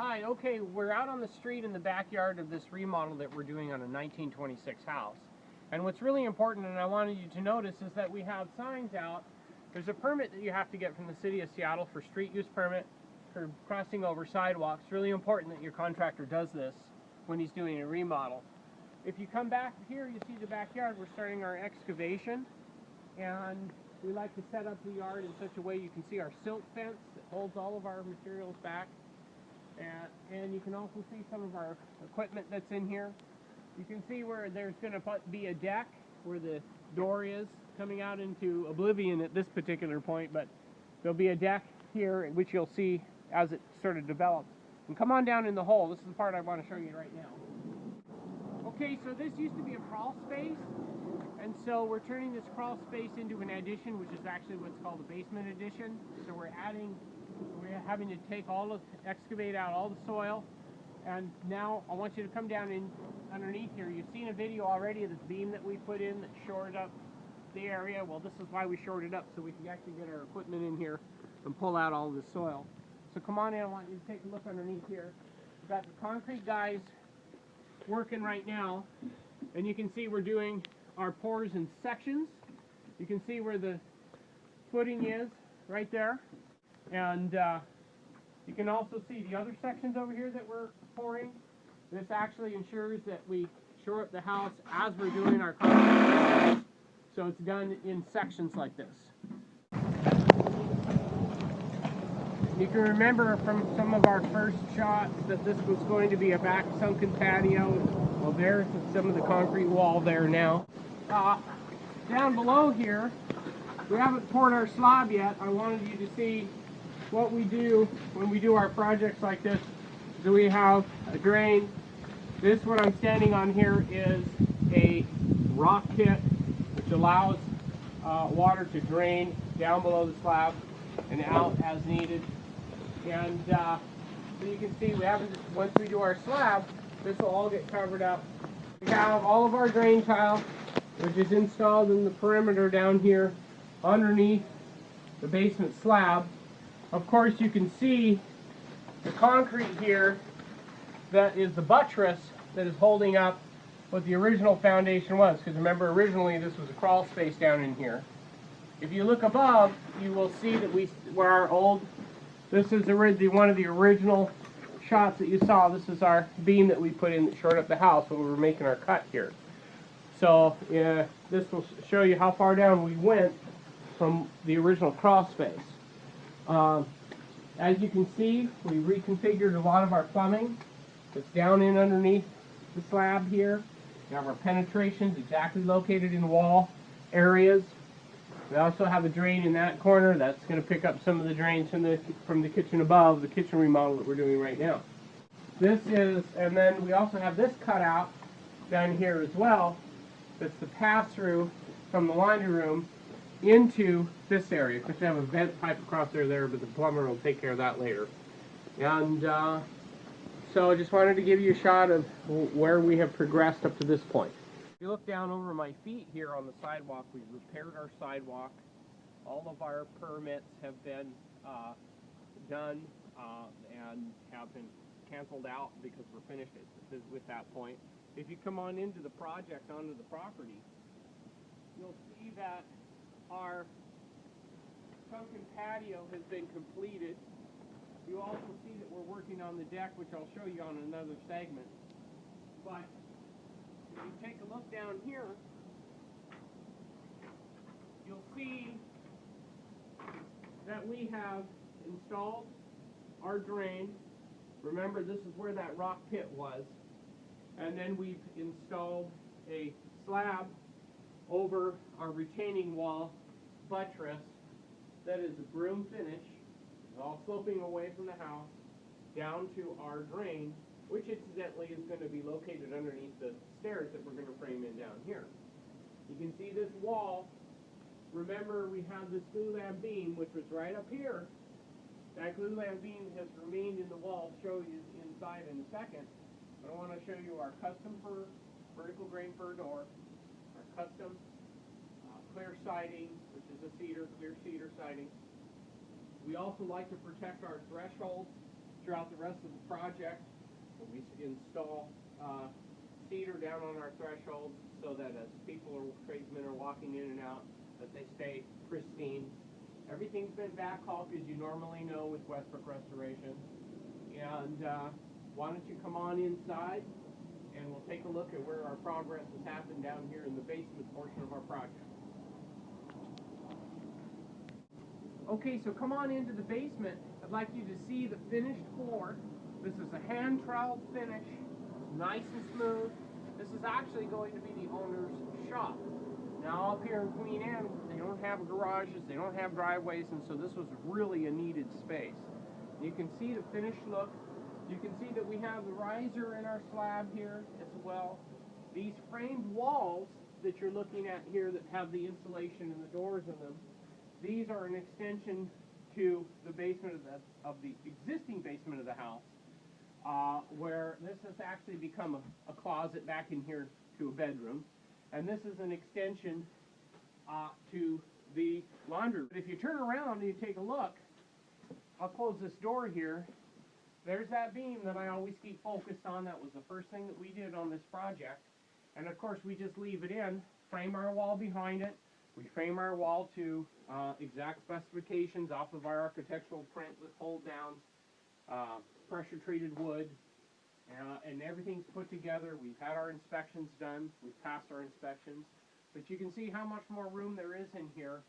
Hi, okay, we're out on the street in the backyard of this remodel that we're doing on a 1926 house. And what's really important, and I wanted you to notice, is that we have signs out. There's a permit that you have to get from the city of Seattle for street use permit for crossing over sidewalks. It's really important that your contractor does this when he's doing a remodel. If you come back here, you see the backyard, we're starting our excavation. And we like to set up the yard in such a way you can see our silt fence that holds all of our materials back. And you can also see some of our equipment that's in here. You can see where there's going to be a deck where the door is coming out into oblivion at this particular point, but there'll be a deck here which you'll see as it sort of develops. And come on down in the hole. This is the part I want to show you right now. Okay, so this used to be a crawl space, and so we're turning this crawl space into an addition, which is actually what's called a basement addition. So we're having to excavate out all the soil, and now I want you to come down in underneath here. You've seen a video already of this beam that we put in that shored up the area. Well, this is why we shored it up, so we can actually get our equipment in here and pull out all the soil. So come on in, I want you to take a look underneath here. We've got the concrete guys working right now, and you can see we're doing our pours in sections. You can see where the footing is right there. And you can also see the other sections over here that we're pouring. This actually ensures that we shore up the house as we're doing our concrete. So it's done in sections like this. You can remember from some of our first shots that this was going to be a back sunken patio. Well, there's some of the concrete wall there now. Down below here, we haven't poured our slab yet. I wanted you to see what we do when we do our projects like this. So we have a drain. This, what I'm standing on here, is a rock pit which allows water to drain down below the slab and out as needed. And so you can see once we do our slab, this will all get covered up. We have all of our drain tile, which is installed in the perimeter down here underneath the basement slab. Of course, you can see the concrete here that is the buttress that is holding up what the original foundation was. Because remember, originally this was a crawl space down in here. If you look above, you will see that this is one of the original shots that you saw. This is our beam that we put in that shored up the house when we were making our cut here. So this will show you how far down we went from the original crawl space. As you can see, we reconfigured a lot of our plumbing. It's down in underneath the slab here. We have our penetrations exactly located in wall areas. We also have a drain in that corner. That's going to pick up some of the drains from the kitchen above, the kitchen remodel that we're doing right now. And then we also have this cutout down here as well. That's the pass-through from the laundry room into this area. Of course, we have a vent pipe across there, but the plumber will take care of that later. And so I just wanted to give you a shot of where we have progressed up to this point. If you look down over my feet here on the sidewalk, we've repaired our sidewalk. All of our permits have been done and have been canceled out because we're finished with that point. If you come on into the project, onto the property, you'll see that our sunken patio has been completed. You also see that we're working on the deck, which I'll show you on another segment. But if you take a look down here, you'll see that we have installed our drain. Remember, this is where that rock pit was. And then we've installed a slab over our retaining wall buttress that is a broom finish. It's all sloping away from the house down to our drain, which incidentally is going to be located underneath the stairs that we're going to frame in down here. You can see this wall. Remember, we have this glulam beam, which was right up here. That glulam beam has remained in the wall. I'll show you inside in a second. But I want to show you our custom vertical grain fir door, our custom clear siding, which is a clear cedar siding. We also like to protect our thresholds throughout the rest of the project. We install cedar down on our threshold so that as people or tradesmen are walking in and out, that they stay pristine. Everything's been backcaulked, as you normally know with Westbrook Restorations. And why don't you come on inside and we'll take a look at where our progress has happened down here in the basement portion of our project. Okay, so come on into the basement. I'd like you to see the finished floor. This is a hand troweled finish, nice and smooth. This is actually going to be the owner's shop. Now up here in Queen Anne, they don't have garages, they don't have driveways, and so this was really a needed space. You can see the finished look. You can see that we have the riser in our slab here as well. These framed walls that you're looking at here that have the insulation and the doors in them, these are an extension to the basement of the existing basement of the house, where this has actually become a closet back in here to a bedroom. And this is an extension to the laundry. But if you turn around and you take a look, I'll close this door here. There's that beam that I always keep focused on. That was the first thing that we did on this project. And of course we just leave it in, frame our wall behind it. We frame our wall to exact specifications off of our architectural print with hold downs, pressure treated wood, and everything's put together. We've had our inspections done. We've passed our inspections. But you can see how much more room there is in here